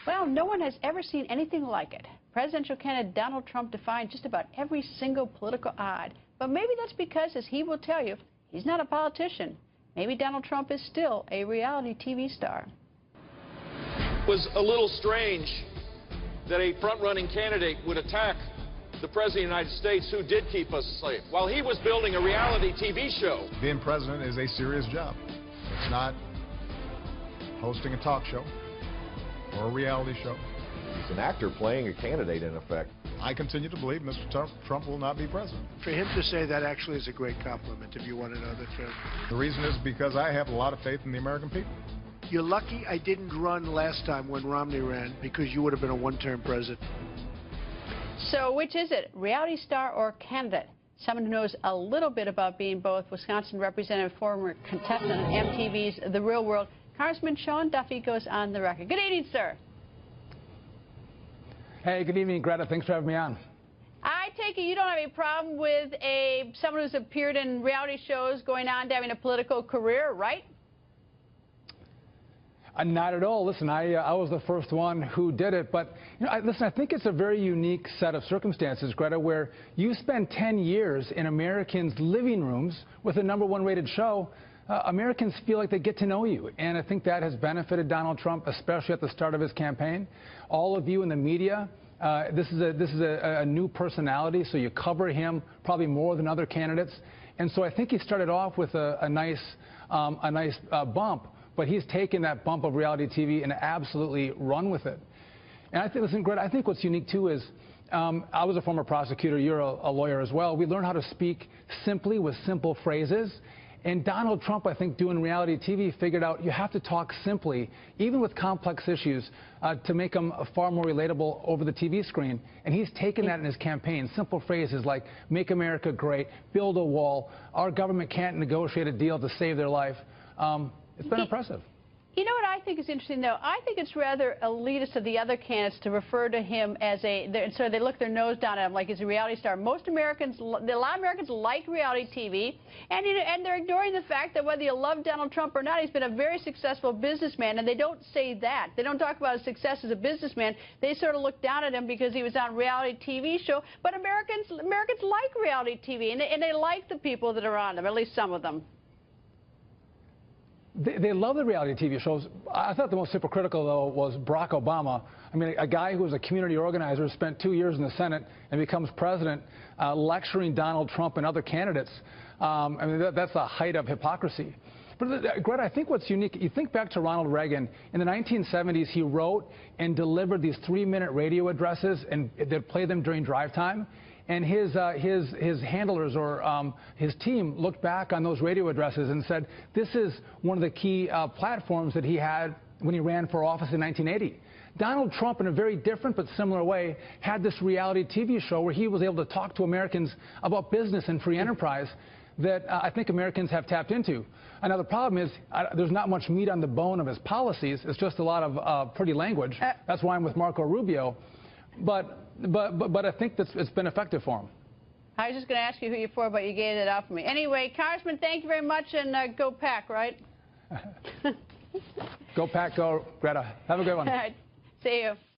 Well, no one has ever seen anything like it. Presidential candidate Donald Trump defied just about every single political odd. But maybe that's because, as he will tell you, he's not a politician. Maybe Donald Trump is still a reality TV star. It was a little strange that a front-running candidate would attack the President of the United States, who did keep us safe, while he was building a reality TV show. Being president is a serious job. It's not hosting a talk show or a reality show. He's an actor playing a candidate, in effect. I continue to believe Mr. Trump will not be president. For him to say that actually is a great compliment, if you want to know the truth. The reason is because I have a lot of faith in the American people. You're lucky I didn't run last time when Romney ran, because you would have been a one-term president. So which is it, reality star or candidate? Someone who knows a little bit about being both. Wisconsin Representative, former contestant on MTV's The Real World, Congressman Sean Duffy goes on the record. Good evening, sir. Hey, good evening, Greta. Thanks for having me on. I take it you don't have a problem with someone who's appeared in reality shows going on to having a political career, right? Not at all. Listen, I was the first one who did it, but listen, I think it's a very unique set of circumstances, Greta, where you spend 10 years in Americans' living rooms with a #1 rated show. Americans feel like they get to know you, and I think that has benefited Donald Trump, especially at the start of his campaign. All of you in the media, this is a new personality, so you cover him probably more than other candidates, and so I think he started off with a nice bump. But he's taken that bump of reality TV and absolutely run with it. And I think, listen, Greta, I think what's unique, too, is I was a former prosecutor. You're a lawyer as well. We learn how to speak simply with simple phrases. And Donald Trump, I think, doing reality TV, figured out you have to talk simply, even with complex issues, to make them far more relatable over the TV screen. And he's taken that in his campaign. Simple phrases like, make America great, build a wall, our government can't negotiate a deal to save their life. It's been impressive. You know what I think is interesting, though? I think it's rather elitist of the other candidates to refer to him as so they look their nose down at him like he's a reality star. Most Americans, a lot of Americans like reality TV, and they're ignoring the fact that whether you love Donald Trump or not, he's been a very successful businessman, and they don't say that. They don't talk about his success as a businessman. They sort of look down at him because he was on a reality TV show. But Americans like reality TV, and they like the people that are on them, at least some of them. They love the reality TV shows. I thought the most hypocritical, though, was Barack Obama. I mean, a guy who was a community organizer, spent 2 years in the Senate, and becomes president, lecturing Donald Trump and other candidates. I mean, that's the height of hypocrisy. But, Greta, I think what's unique, you think back to Ronald Reagan. In the 1970s, he wrote and delivered these 3-minute radio addresses, and they'd play them during drive time. And his handlers or his team looked back on those radio addresses and said, this is one of the key platforms that he had when he ran for office in 1980. Donald Trump, in a very different but similar way, had this reality TV show where he was able to talk to Americans about business and free enterprise that I think Americans have tapped into. Now, the problem is there's not much meat on the bone of his policies. It's just a lot of pretty language. That's why I'm with Marco Rubio. But I think it's been effective for him. I was just going to ask you who you're for, but you gave it up for me. Anyway, Congressman, thank you very much, and go Pack, right? Go Pack, go Greta. Have a good one. All right. See you.